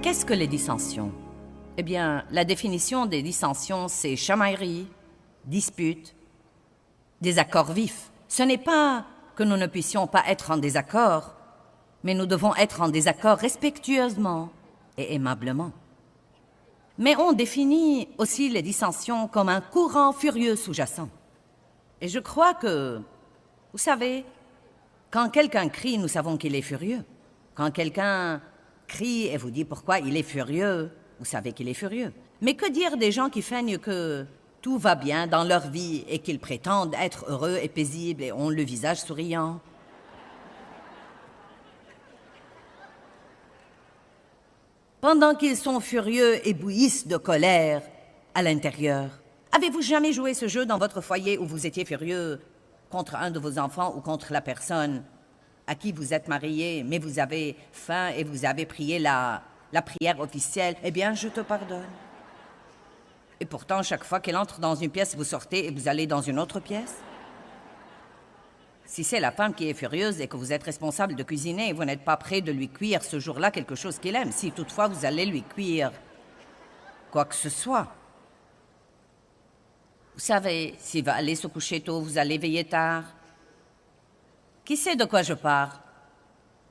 Qu'est-ce que les dissensions? Eh bien, la définition des dissensions, c'est chamaillerie, dispute, désaccord vif. Ce n'est pas que nous ne puissions pas être en désaccord, mais nous devons être en désaccord respectueusement et aimablement. Mais on définit aussi les dissensions comme un courant furieux sous-jacent. Et je crois que, vous savez, quand quelqu'un crie, nous savons qu'il est furieux. Quand quelqu'un crie et vous dit pourquoi il est furieux, vous savez qu'il est furieux. Mais que dire des gens qui feignent que tout va bien dans leur vie et qu'ils prétendent être heureux et paisibles et ont le visage souriant? Pendant qu'ils sont furieux et bouillissent de colère à l'intérieur. Avez-vous jamais joué ce jeu dans votre foyer où vous étiez furieux contre un de vos enfants ou contre la personne à qui vous êtes marié, mais vous avez faim et vous avez prié la prière officielle? Eh bien, je te pardonne. Et pourtant, chaque fois qu'elle entre dans une pièce, vous sortez et vous allez dans une autre pièce? Si c'est la femme qui est furieuse et que vous êtes responsable de cuisiner et vous n'êtes pas prêt de lui cuire ce jour-là quelque chose qu'il aime, si toutefois vous allez lui cuire quoi que ce soit. Vous savez, s'il va aller se coucher tôt, vous allez veiller tard. Qui sait de quoi je parle?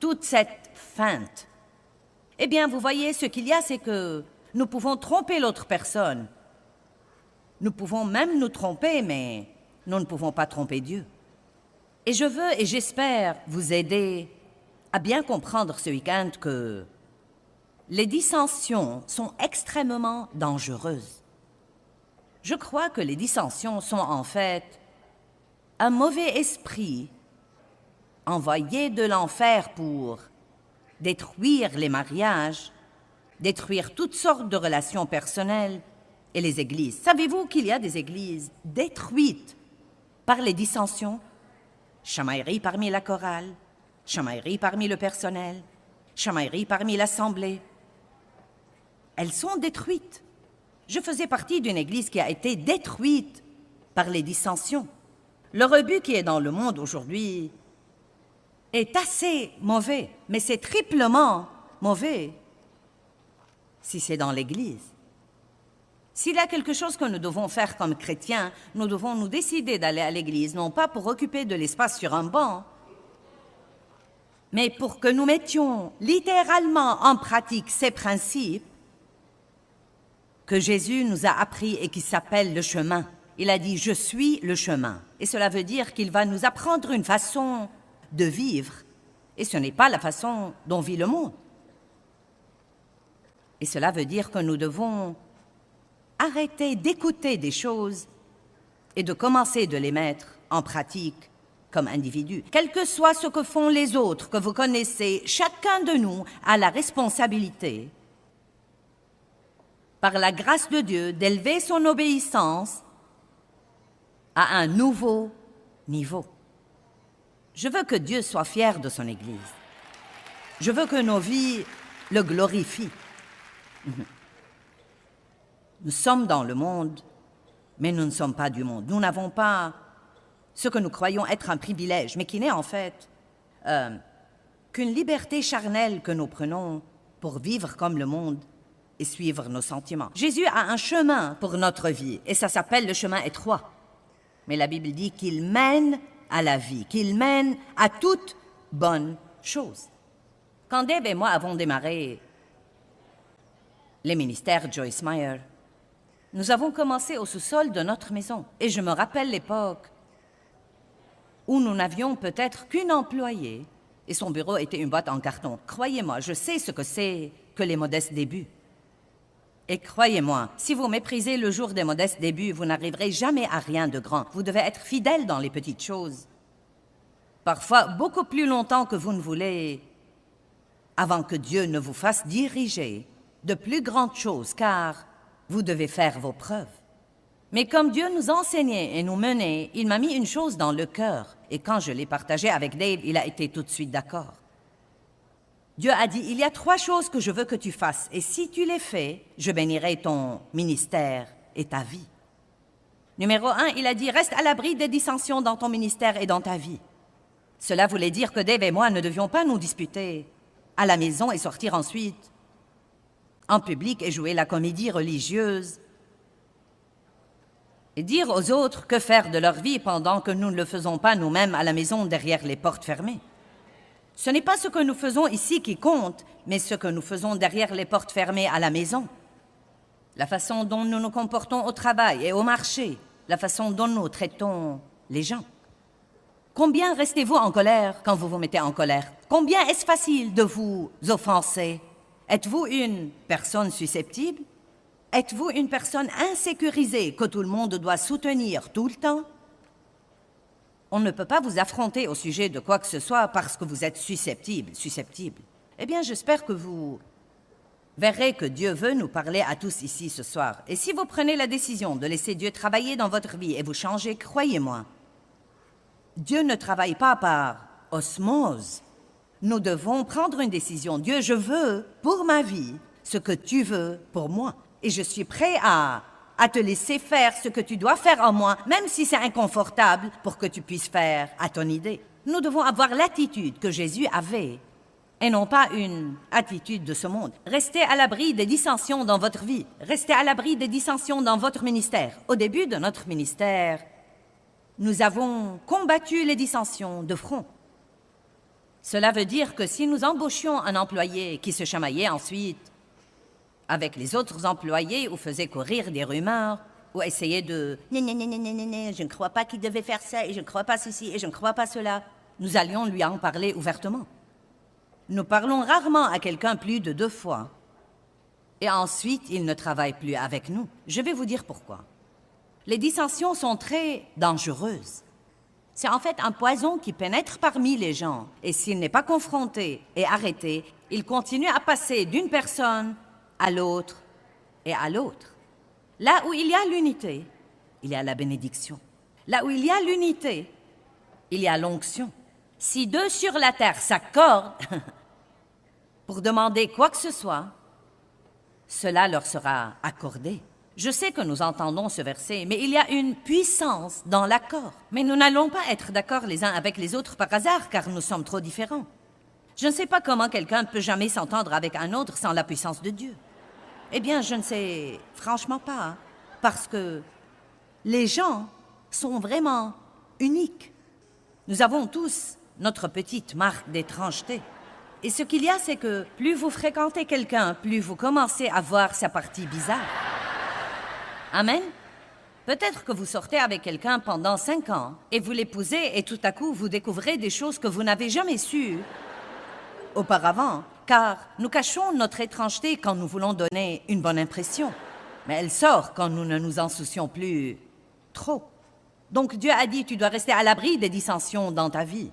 Toute cette feinte. Eh bien, vous voyez, ce qu'il y a, c'est que nous pouvons tromper l'autre personne. Nous pouvons même nous tromper, mais nous ne pouvons pas tromper Dieu. Et je veux et j'espère vous aider à bien comprendre ce week-end que les dissensions sont extrêmement dangereuses. Je crois que les dissensions sont en fait un mauvais esprit envoyé de l'enfer pour détruire les mariages, détruire toutes sortes de relations personnelles et les églises. Savez-vous qu'il y a des églises détruites par les dissensions? Chamaillerie parmi la chorale, chamaillerie parmi le personnel, chamaillerie parmi l'assemblée. Elles sont détruites. Je faisais partie d'une église qui a été détruite par les dissensions. Le rebut qui est dans le monde aujourd'hui est assez mauvais, mais c'est triplement mauvais si c'est dans l'Église. S'il y a quelque chose que nous devons faire comme chrétiens, nous devons nous décider d'aller à l'Église, non pas pour occuper de l'espace sur un banc, mais pour que nous mettions littéralement en pratique ces principes que Jésus nous a appris et qui s'appellent le chemin. Il a dit « Je suis le chemin ». Et cela veut dire qu'il va nous apprendre une façon de vivre. Et ce n'est pas la façon dont vit le monde. Et cela veut dire que nous devons arrêter d'écouter des choses et de commencer de les mettre en pratique comme individus. Quel que soit ce que font les autres que vous connaissez, chacun de nous a la responsabilité, par la grâce de Dieu, d'élever son obéissance à un nouveau niveau. Je veux que Dieu soit fier de son Église. Je veux que nos vies le glorifient. Nous sommes dans le monde, mais nous ne sommes pas du monde. Nous n'avons pas ce que nous croyons être un privilège, mais qui n'est en fait qu'une liberté charnelle que nous prenons pour vivre comme le monde et suivre nos sentiments. Jésus a un chemin pour notre vie, et ça s'appelle le chemin étroit. Mais la Bible dit qu'il mène à la vie, qu'il mène à toute bonne chose. Quand Dave et moi avons démarré les ministères Joyce Meyer, nous avons commencé au sous-sol de notre maison. Et je me rappelle l'époque où nous n'avions peut-être qu'une employée et son bureau était une boîte en carton. Croyez-moi, je sais ce que c'est que les modestes débuts. Et croyez-moi, si vous méprisez le jour des modestes débuts, vous n'arriverez jamais à rien de grand. Vous devez être fidèle dans les petites choses. Parfois, beaucoup plus longtemps que vous ne voulez, avant que Dieu ne vous fasse diriger de plus grandes choses, car vous devez faire vos preuves. Mais comme Dieu nous enseignait et nous menait, il m'a mis une chose dans le cœur. Et quand je l'ai partagé avec Dave, il a été tout de suite d'accord. Dieu a dit, il y a 3 choses que je veux que tu fasses, et si tu les fais, je bénirai ton ministère et ta vie. Numéro 1, il a dit, reste à l'abri des dissensions dans ton ministère et dans ta vie. Cela voulait dire que Dave et moi ne devions pas nous disputer à la maison et sortir ensuite en public et jouer la comédie religieuse et dire aux autres que faire de leur vie pendant que nous ne le faisons pas nous-mêmes à la maison derrière les portes fermées. Ce n'est pas ce que nous faisons ici qui compte, mais ce que nous faisons derrière les portes fermées à la maison. La façon dont nous nous comportons au travail et au marché, la façon dont nous traitons les gens. Combien restez-vous en colère quand vous vous mettez en colère? Combien est-ce facile de vous offenser? Êtes-vous une personne susceptible? Êtes-vous une personne insécurisée que tout le monde doit soutenir tout le temps? On ne peut pas vous affronter au sujet de quoi que ce soit parce que vous êtes susceptible. Eh bien, j'espère que vous verrez que Dieu veut nous parler à tous ici ce soir. Et si vous prenez la décision de laisser Dieu travailler dans votre vie et vous changer, croyez-moi, Dieu ne travaille pas par osmose. Nous devons prendre une décision. Dieu, je veux pour ma vie ce que tu veux pour moi. Et je suis prêt à te laisser faire ce que tu dois faire en moi, même si c'est inconfortable, pour que tu puisses faire à ton idée. Nous devons avoir l'attitude que Jésus avait, et non pas une attitude de ce monde. Restez à l'abri des dissensions dans votre vie. Restez à l'abri des dissensions dans votre ministère. Au début de notre ministère, nous avons combattu les dissensions de front. Cela veut dire que si nous embauchions un employé qui se chamaillait ensuite avec les autres employés ou faisait courir des rumeurs ou essayait de « je ne crois pas qu'il devait faire ça et je ne crois pas ceci et je ne crois pas cela », nous allions lui en parler ouvertement. Nous parlons rarement à quelqu'un plus de 2 fois et ensuite il ne travaille plus avec nous. Je vais vous dire pourquoi. Les dissensions sont très dangereuses. C'est en fait un poison qui pénètre parmi les gens et s'il n'est pas confronté et arrêté, il continue à passer d'une personne à l'autre et à l'autre. Là où il y a l'unité, il y a la bénédiction. Là où il y a l'unité, il y a l'onction. Si 2 sur la terre s'accordent pour demander quoi que ce soit, cela leur sera accordé. Je sais que nous entendons ce verset, mais il y a une puissance dans l'accord. Mais nous n'allons pas être d'accord les uns avec les autres par hasard, car nous sommes trop différents. Je ne sais pas comment quelqu'un ne peut jamais s'entendre avec un autre sans la puissance de Dieu. Eh bien, je ne sais franchement pas, hein, parce que les gens sont vraiment uniques. Nous avons tous notre petite marque d'étrangeté. Et ce qu'il y a, c'est que plus vous fréquentez quelqu'un, plus vous commencez à voir sa partie bizarre. Amen. Peut-être que vous sortez avec quelqu'un pendant 5 ans et vous l'épousez et tout à coup vous découvrez des choses que vous n'avez jamais sues auparavant, car nous cachons notre étrangeté quand nous voulons donner une bonne impression. Mais elle sort quand nous ne nous en soucions plus trop. Donc Dieu a dit, tu dois rester à l'abri des dissensions dans ta vie.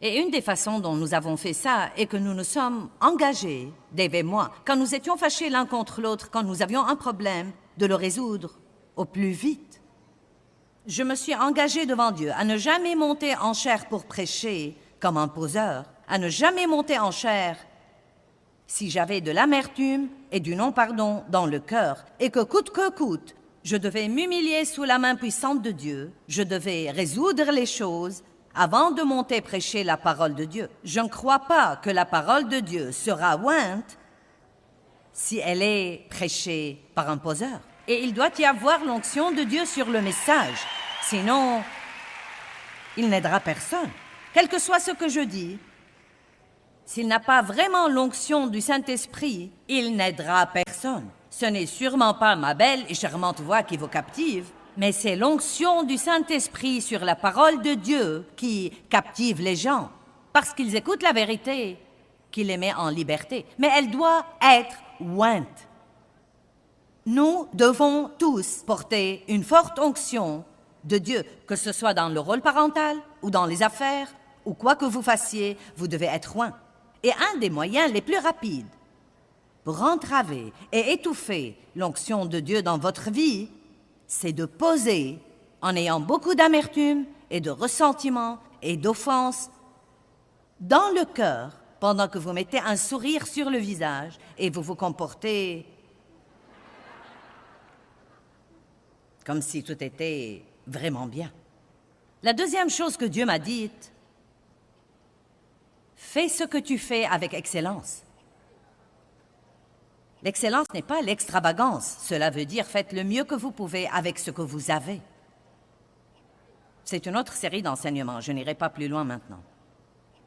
Et une des façons dont nous avons fait ça est que nous nous sommes engagés, Dave et moi, quand nous étions fâchés l'un contre l'autre, quand nous avions un problème, de le résoudre au plus vite. Je me suis engagée devant Dieu à ne jamais monter en chair pour prêcher comme un poseur, à ne jamais monter en chair si j'avais de l'amertume et du non-pardon dans le cœur, et que coûte, je devais m'humilier sous la main puissante de Dieu, je devais résoudre les choses avant de monter prêcher la parole de Dieu. Je ne crois pas que la parole de Dieu sera ointe si elle est prêchée par un poseur. Et il doit y avoir l'onction de Dieu sur le message. Sinon, il n'aidera personne. Quel que soit ce que je dis, s'il n'a pas vraiment l'onction du Saint-Esprit, il n'aidera personne. Ce n'est sûrement pas ma belle et charmante voix qui vous captive, mais c'est l'onction du Saint-Esprit sur la parole de Dieu qui captive les gens, parce qu'ils écoutent la vérité, qui les met en liberté. Mais elle doit être ointe. Nous devons tous porter une forte onction de Dieu, que ce soit dans le rôle parental ou dans les affaires, ou quoi que vous fassiez, vous devez être oint. Et un des moyens les plus rapides pour entraver et étouffer l'onction de Dieu dans votre vie, c'est de poser, en ayant beaucoup d'amertume et de ressentiment et d'offense, dans le cœur, pendant que vous mettez un sourire sur le visage et vous vous comportez comme si tout était vraiment bien. La deuxième chose que Dieu m'a dite, fais ce que tu fais avec excellence. L'excellence n'est pas l'extravagance. Cela veut dire faites le mieux que vous pouvez avec ce que vous avez. C'est une autre série d'enseignements. Je n'irai pas plus loin maintenant.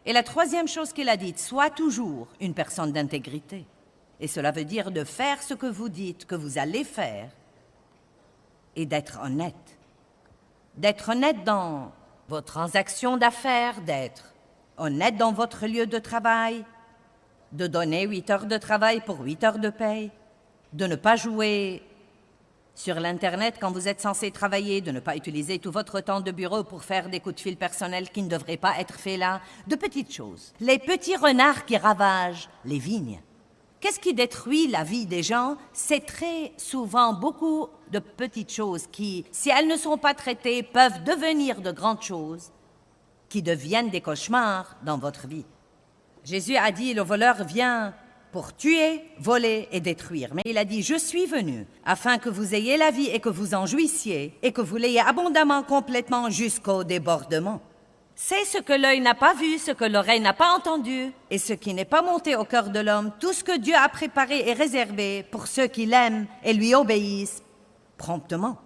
Et la troisième chose qu'il a dite, sois toujours une personne d'intégrité. Et cela veut dire de faire ce que vous dites que vous allez faire et d'être honnête. D'être honnête dans vos transactions d'affaires, d'être honnête dans votre lieu de travail, de donner 8 heures de travail pour 8 heures de paye, de ne pas jouer sur l'Internet quand vous êtes censé travailler, de ne pas utiliser tout votre temps de bureau pour faire des coups de fil personnels qui ne devraient pas être faits là, de petites choses. Les petits renards qui ravagent les vignes. Qu'est-ce qui détruit la vie des gens? C'est très souvent beaucoup de petites choses qui, si elles ne sont pas traitées, peuvent devenir de grandes choses qui deviennent des cauchemars dans votre vie. Jésus a dit, le voleur vient pour tuer, voler et détruire. Mais il a dit, je suis venu afin que vous ayez la vie et que vous en jouissiez et que vous l'ayez abondamment, complètement, jusqu'au débordement. C'est ce que l'œil n'a pas vu, ce que l'oreille n'a pas entendu et ce qui n'est pas monté au cœur de l'homme, tout ce que Dieu a préparé et réservé pour ceux qui l'aiment et lui obéissent promptement.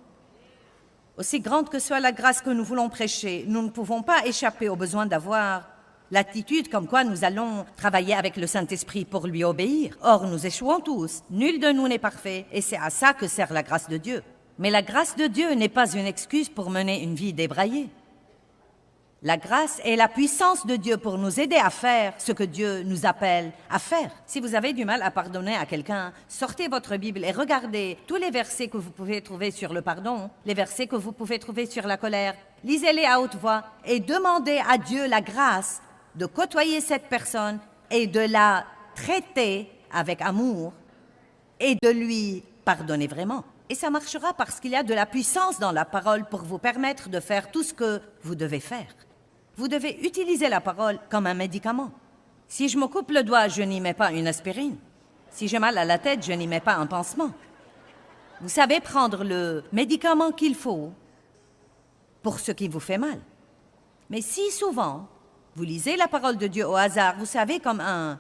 Aussi grande que soit la grâce que nous voulons prêcher, nous ne pouvons pas échapper au besoin d'avoir l'attitude comme quoi nous allons travailler avec le Saint-Esprit pour lui obéir. Or, nous échouons tous. Nul de nous n'est parfait et c'est à ça que sert la grâce de Dieu. Mais la grâce de Dieu n'est pas une excuse pour mener une vie débraillée. La grâce est la puissance de Dieu pour nous aider à faire ce que Dieu nous appelle à faire. Si vous avez du mal à pardonner à quelqu'un, sortez votre Bible et regardez tous les versets que vous pouvez trouver sur le pardon, les versets que vous pouvez trouver sur la colère. Lisez-les à haute voix et demandez à Dieu la grâce de côtoyer cette personne et de la traiter avec amour et de lui pardonner vraiment. Et ça marchera parce qu'il y a de la puissance dans la parole pour vous permettre de faire tout ce que vous devez faire. Vous devez utiliser la parole comme un médicament. Si je me coupe le doigt, je n'y mets pas une aspirine. Si j'ai mal à la tête, je n'y mets pas un pansement. Vous savez prendre le médicament qu'il faut pour ce qui vous fait mal. Mais si souvent, vous lisez la parole de Dieu au hasard, vous savez comme un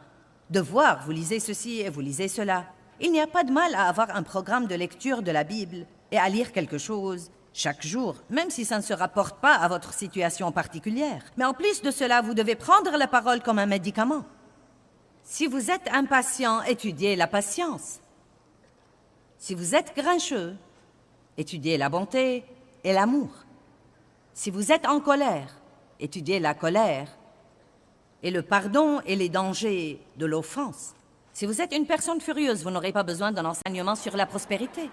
devoir, vous lisez ceci et vous lisez cela. Il n'y a pas de mal à avoir un programme de lecture de la Bible et à lire quelque chose chaque jour, même si ça ne se rapporte pas à votre situation particulière. Mais en plus de cela, vous devez prendre la parole comme un médicament. Si vous êtes impatient, étudiez la patience. Si vous êtes grincheux, étudiez la bonté et l'amour. Si vous êtes en colère, étudiez la colère et le pardon et les dangers de l'offense. Si vous êtes une personne furieuse, vous n'aurez pas besoin d'un enseignement sur la prospérité.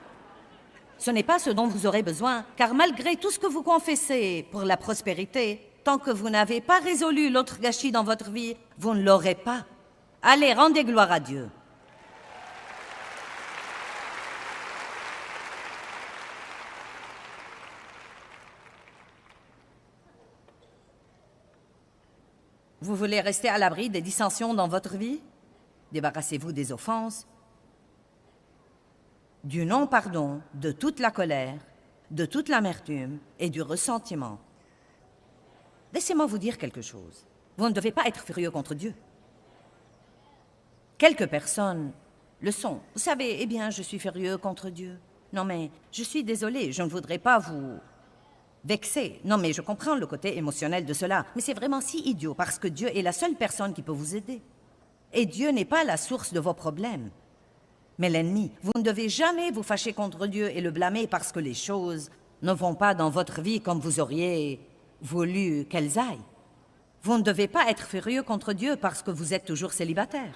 Ce n'est pas ce dont vous aurez besoin, car malgré tout ce que vous confessez pour la prospérité, tant que vous n'avez pas résolu l'autre gâchis dans votre vie, vous ne l'aurez pas. Allez, rendez gloire à Dieu. Vous voulez rester à l'abri des dissensions dans votre vie? Débarrassez-vous des offenses, du non-pardon, de toute la colère, de toute l'amertume et du ressentiment. Laissez-moi vous dire quelque chose. Vous ne devez pas être furieux contre Dieu. Quelques personnes le sont. Vous savez, eh bien, je suis furieux contre Dieu. Non, mais je suis désolée, je ne voudrais pas vous vexer. Non, mais je comprends le côté émotionnel de cela. Mais c'est vraiment si idiot parce que Dieu est la seule personne qui peut vous aider. Et Dieu n'est pas la source de vos problèmes, mais l'ennemi. Vous ne devez jamais vous fâcher contre Dieu et le blâmer parce que les choses ne vont pas dans votre vie comme vous auriez voulu qu'elles aillent. Vous ne devez pas être furieux contre Dieu parce que vous êtes toujours célibataire.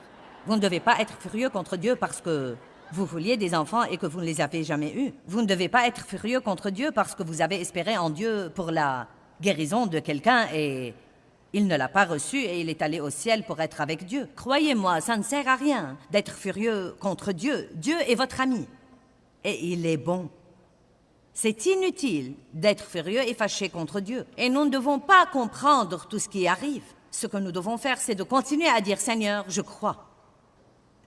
Vous ne devez pas être furieux contre Dieu parce que vous vouliez des enfants et que vous ne les avez jamais eus. Vous ne devez pas être furieux contre Dieu parce que vous avez espéré en Dieu pour la guérison de quelqu'un et il ne l'a pas reçu et il est allé au ciel pour être avec Dieu. Croyez-moi, ça ne sert à rien d'être furieux contre Dieu. Dieu est votre ami et il est bon. C'est inutile d'être furieux et fâché contre Dieu. Et nous ne devons pas comprendre tout ce qui arrive. Ce que nous devons faire, c'est de continuer à dire « Seigneur, je crois.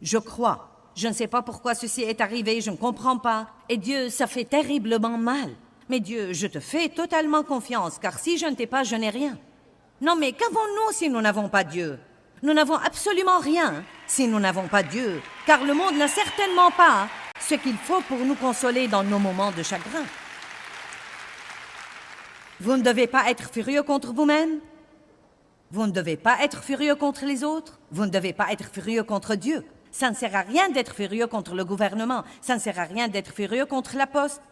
Je crois. Je ne sais pas pourquoi ceci est arrivé, je ne comprends pas. Et Dieu, ça fait terriblement mal. Mais Dieu, je te fais totalement confiance, car si je ne t'ai pas, je n'ai rien. » Non, mais qu'avons-nous si nous n'avons pas Dieu? Nous n'avons absolument rien si nous n'avons pas Dieu, car le monde n'a certainement pas ce qu'il faut pour nous consoler dans nos moments de chagrin. Vous ne devez pas être furieux contre vous-même. Vous ne devez pas être furieux contre les autres. Vous ne devez pas être furieux contre Dieu. Ça ne sert à rien d'être furieux contre le gouvernement. Ça ne sert à rien d'être furieux contre la poste.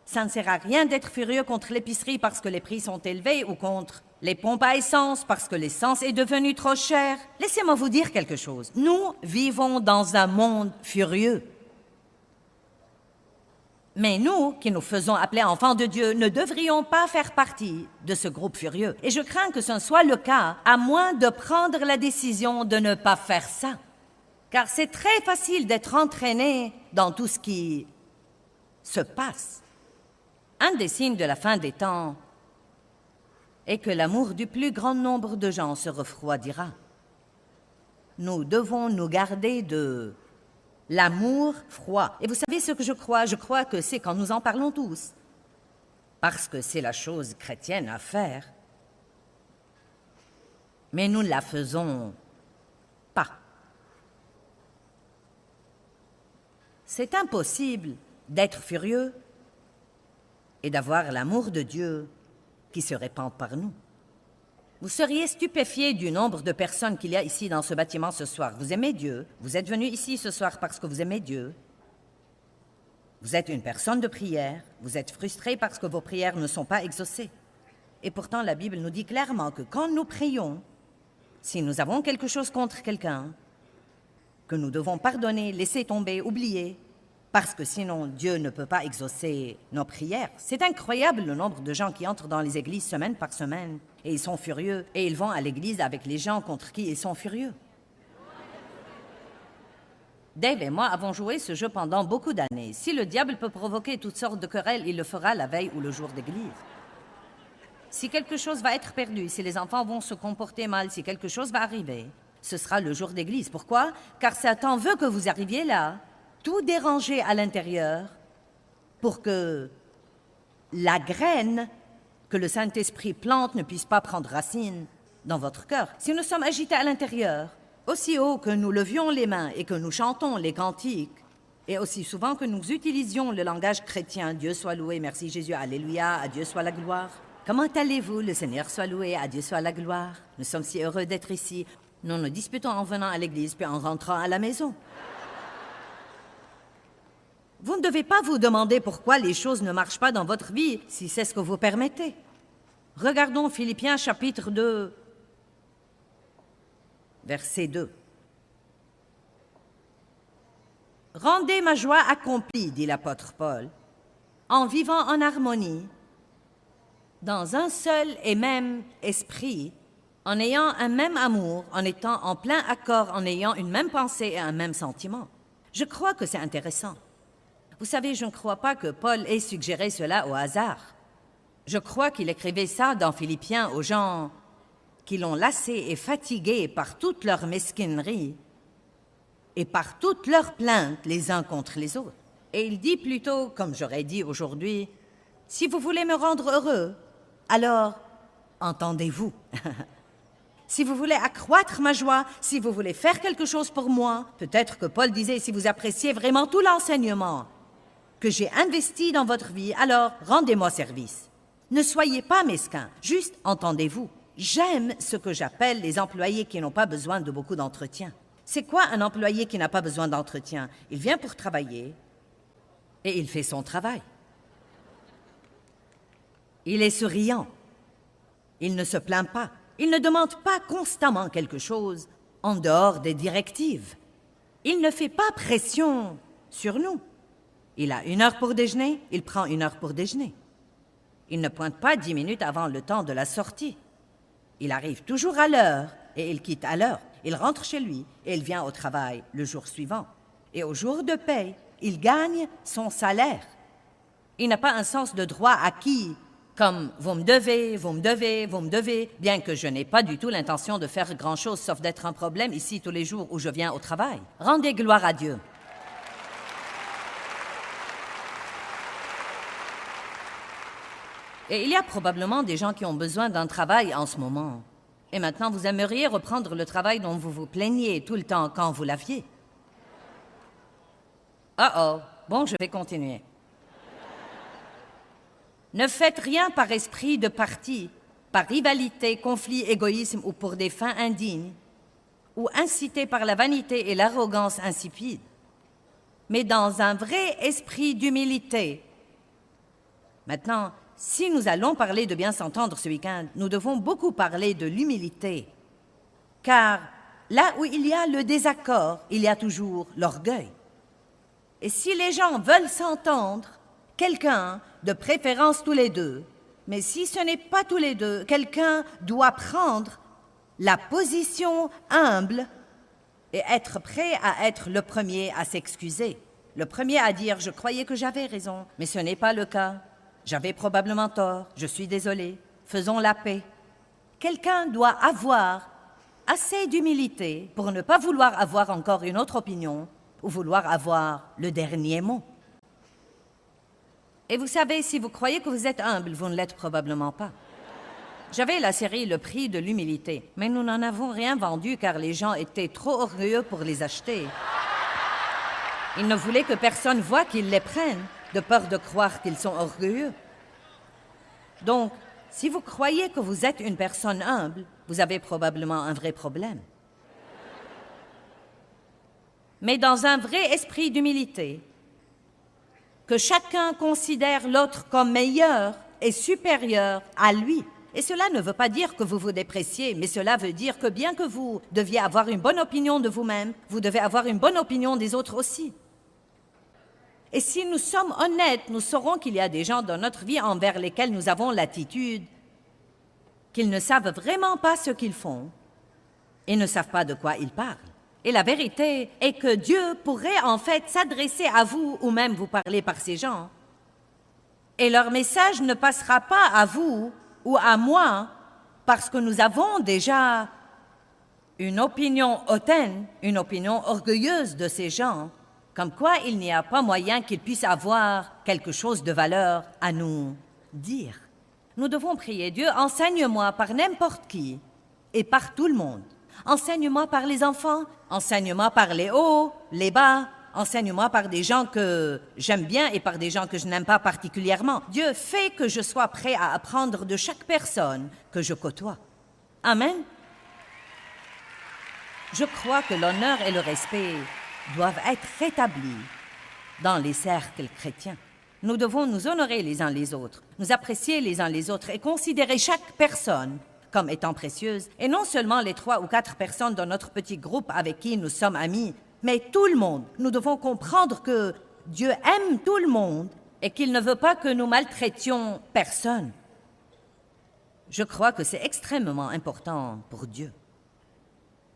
Ça ne sert à rien d'être furieux contre l'épicerie parce que les prix sont élevés ou contre les pompes à essence parce que l'essence est devenue trop chère. Laissez-moi vous dire quelque chose. Nous vivons dans un monde furieux. Mais nous, qui nous faisons appeler enfants de Dieu, ne devrions pas faire partie de ce groupe furieux. Et je crains que ce ne soit le cas, à moins de prendre la décision de ne pas faire ça. Car c'est très facile d'être entraîné dans tout ce qui se passe. Un des signes de la fin des temps est que l'amour du plus grand nombre de gens se refroidira. Nous devons nous garder de l'amour froid. Et vous savez ce que je crois? Je crois que c'est quand nous en parlons tous. Parce que c'est la chose chrétienne à faire. Mais nous ne la faisons pas. C'est impossible d'être furieux et d'avoir l'amour de Dieu qui se répand par nous. Vous seriez stupéfiés du nombre de personnes qu'il y a ici dans ce bâtiment ce soir. Vous aimez Dieu, vous êtes venus ici ce soir parce que vous aimez Dieu. Vous êtes une personne de prière, vous êtes frustré parce que vos prières ne sont pas exaucées. Et pourtant, la Bible nous dit clairement que quand nous prions, si nous avons quelque chose contre quelqu'un, que nous devons pardonner, laisser tomber, oublier, parce que sinon Dieu ne peut pas exaucer nos prières. C'est incroyable le nombre de gens qui entrent dans les églises semaine par semaine et ils sont furieux et ils vont à l'église avec les gens contre qui ils sont furieux. Dave et moi avons joué ce jeu pendant beaucoup d'années. Si le diable peut provoquer toutes sortes de querelles, il le fera la veille ou le jour d'église. Si quelque chose va être perdu, si les enfants vont se comporter mal, si quelque chose va arriver, ce sera le jour d'église. Pourquoi? Car Satan veut que vous arriviez là, tout déranger à l'intérieur pour que la graine que le Saint-Esprit plante ne puisse pas prendre racine dans votre cœur. Si nous sommes agités à l'intérieur, aussi haut que nous levions les mains et que nous chantons les cantiques, et aussi souvent que nous utilisions le langage chrétien, Dieu soit loué, merci Jésus, alléluia, à Dieu soit la gloire. Comment allez-vous? Le Seigneur soit loué, à Dieu soit la gloire. Nous sommes si heureux d'être ici. Nous nous disputons en venant à l'église puis en rentrant à la maison. Vous ne devez pas vous demander pourquoi les choses ne marchent pas dans votre vie, si c'est ce que vous permettez. Regardons Philippiens chapitre 2, verset 2. « Rendez ma joie accomplie, dit l'apôtre Paul, en vivant en harmonie, dans un seul et même esprit, en ayant un même amour, en étant en plein accord, en ayant une même pensée et un même sentiment. » Je crois que c'est intéressant. Vous savez, je ne crois pas que Paul ait suggéré cela au hasard. Je crois qu'il écrivait ça dans Philippiens aux gens qui l'ont lassé et fatigué par toute leur mesquinerie et par toutes leurs plaintes les uns contre les autres. Et il dit plutôt, comme j'aurais dit aujourd'hui, « Si vous voulez me rendre heureux, alors entendez-vous. Si vous voulez accroître ma joie, si vous voulez faire quelque chose pour moi, peut-être que Paul disait, si vous appréciez vraiment tout l'enseignement que j'ai investi dans votre vie, alors rendez-moi service. Ne soyez pas mesquins, juste entendez-vous. J'aime ce que j'appelle les employés qui n'ont pas besoin de beaucoup d'entretien. C'est quoi un employé qui n'a pas besoin d'entretien? Il vient pour travailler et il fait son travail. Il est souriant. Il ne se plaint pas. Il ne demande pas constamment quelque chose en dehors des directives. Il ne fait pas pression sur nous. Il a 1 heure pour déjeuner, il prend 1 heure pour déjeuner. Il ne pointe pas 10 minutes avant le temps de la sortie. Il arrive toujours à l'heure et il quitte à l'heure. Il rentre chez lui et il vient au travail le jour suivant. Et au jour de paie, il gagne son salaire. Il n'a pas un sens de droit acquis, comme « vous me devez, vous me devez, vous me devez », bien que je n'ai pas du tout l'intention de faire grand-chose sauf d'être un problème ici tous les jours où je viens au travail. Rendez gloire à Dieu. Et il y a probablement des gens qui ont besoin d'un travail en ce moment. Et maintenant, vous aimeriez reprendre le travail dont vous vous plaigniez tout le temps quand vous l'aviez. Oh, bon, je vais continuer. Ne faites rien par esprit de parti, par rivalité, conflit, égoïsme ou pour des fins indignes, ou incité par la vanité et l'arrogance insipide, mais dans un vrai esprit d'humilité. Maintenant, si nous allons parler de bien s'entendre ce week-end, nous devons beaucoup parler de l'humilité, car là où il y a le désaccord, il y a toujours l'orgueil. Et si les gens veulent s'entendre, quelqu'un, de préférence tous les deux, mais si ce n'est pas tous les deux, quelqu'un doit prendre la position humble et être prêt à être le premier à s'excuser. Le premier à dire « Je croyais que j'avais raison, mais ce n'est pas le cas. J'avais probablement tort. Je suis désolé. Faisons la paix. » Quelqu'un doit avoir assez d'humilité pour ne pas vouloir avoir encore une autre opinion ou vouloir avoir le dernier mot. Et vous savez, si vous croyez que vous êtes humble, vous ne l'êtes probablement pas. J'avais la série Le prix de l'humilité, mais nous n'en avons rien vendu car les gens étaient trop orgueilleux pour les acheter. Ils ne voulaient que personne voie qu'ils les prennent, de peur de croire qu'ils sont orgueilleux. Donc, si vous croyez que vous êtes une personne humble, vous avez probablement un vrai problème. Mais dans un vrai esprit d'humilité, que chacun considère l'autre comme meilleur et supérieur à lui. Et cela ne veut pas dire que vous vous dépréciez, mais cela veut dire que bien que vous deviez avoir une bonne opinion de vous-même, vous devez avoir une bonne opinion des autres aussi. Et si nous sommes honnêtes, nous saurons qu'il y a des gens dans notre vie envers lesquels nous avons l'attitude qu'ils ne savent vraiment pas ce qu'ils font et ne savent pas de quoi ils parlent. Et la vérité est que Dieu pourrait en fait s'adresser à vous ou même vous parler par ces gens. Et leur message ne passera pas à vous ou à moi parce que nous avons déjà une opinion hautaine, une opinion orgueilleuse de ces gens, comme quoi il n'y a pas moyen qu'ils puissent avoir quelque chose de valeur à nous dire. Nous devons prier Dieu, enseigne-moi par n'importe qui et par tout le monde. Enseigne-moi par les enfants, enseigne-moi par les hauts, les bas, enseigne-moi par des gens que j'aime bien et par des gens que je n'aime pas particulièrement. Dieu, fais que je sois prêt à apprendre de chaque personne que je côtoie. Amen. Je crois que l'honneur et le respect doivent être rétablis dans les cercles chrétiens. Nous devons nous honorer les uns les autres, nous apprécier les uns les autres et considérer chaque personne comme étant précieuse, et non seulement les 3 ou 4 personnes dans notre petit groupe avec qui nous sommes amis, mais tout le monde. Nous devons comprendre que Dieu aime tout le monde et qu'il ne veut pas que nous maltraitions personne. Je crois que c'est extrêmement important pour Dieu.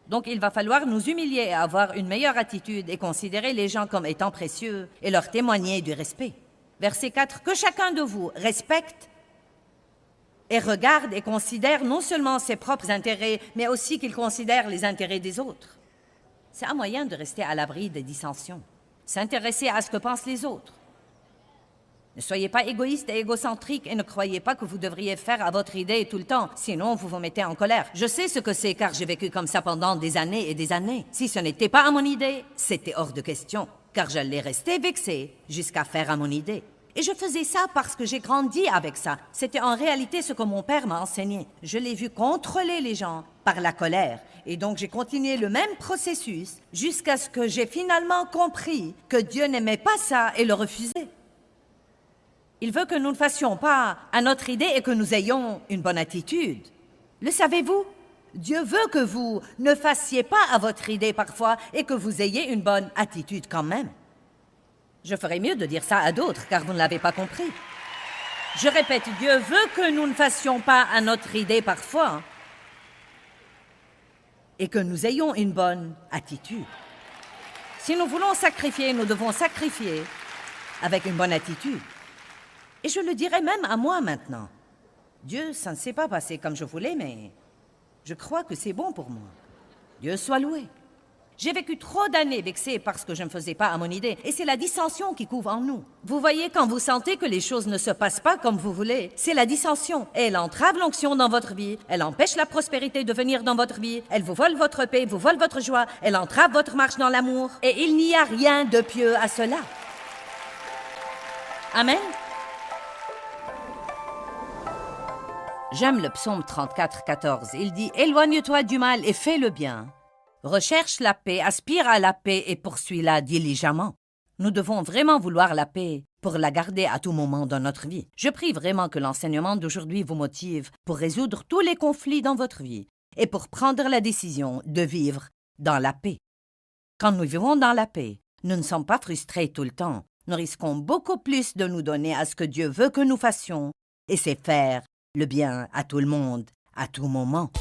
Donc il va falloir nous humilier et avoir une meilleure attitude et considérer les gens comme étant précieux et leur témoigner du respect. Verset 4, que chacun de vous respecte et regarde et considère non seulement ses propres intérêts, mais aussi qu'il considère les intérêts des autres. C'est un moyen de rester à l'abri des dissensions. S'intéresser à ce que pensent les autres. Ne soyez pas égoïste et égocentrique et ne croyez pas que vous devriez faire à votre idée tout le temps, sinon vous vous mettez en colère. Je sais ce que c'est car j'ai vécu comme ça pendant des années et des années. Si ce n'était pas à mon idée, c'était hors de question, car j'allais rester vexée jusqu'à faire à mon idée. Et je faisais ça parce que j'ai grandi avec ça. C'était en réalité ce que mon père m'a enseigné. Je l'ai vu contrôler les gens par la colère. Et donc j'ai continué le même processus jusqu'à ce que j'ai finalement compris que Dieu n'aimait pas ça et le refusait. Il veut que nous ne fassions pas à notre idée et que nous ayons une bonne attitude. Le savez-vous? Dieu veut que vous ne fassiez pas à votre idée parfois et que vous ayez une bonne attitude quand même. Je ferais mieux de dire ça à d'autres, car vous ne l'avez pas compris. Je répète, Dieu veut que nous ne fassions pas à notre idée parfois et que nous ayons une bonne attitude. Si nous voulons sacrifier, nous devons sacrifier avec une bonne attitude. Et je le dirais même à moi maintenant. Dieu, ça ne s'est pas passé comme je voulais, mais je crois que c'est bon pour moi. Dieu soit loué. J'ai vécu trop d'années vexée parce que je ne faisais pas à mon idée, et c'est la dissension qui couve en nous. Vous voyez, quand vous sentez que les choses ne se passent pas comme vous voulez, c'est la dissension. Elle entrave l'onction dans votre vie, elle empêche la prospérité de venir dans votre vie, elle vous vole votre paix, vous vole votre joie, elle entrave votre marche dans l'amour, et il n'y a rien de pieux à cela. Amen. J'aime le psaume 34, 14. Il dit « Éloigne-toi du mal et fais le bien. Recherche la paix, aspire à la paix et poursuis-la diligemment. » Nous devons vraiment vouloir la paix pour la garder à tout moment dans notre vie. Je prie vraiment que l'enseignement d'aujourd'hui vous motive pour résoudre tous les conflits dans votre vie et pour prendre la décision de vivre dans la paix. Quand nous vivons dans la paix, nous ne sommes pas frustrés tout le temps. Nous risquons beaucoup plus de nous donner à ce que Dieu veut que nous fassions, et c'est faire le bien à tout le monde, à tout moment.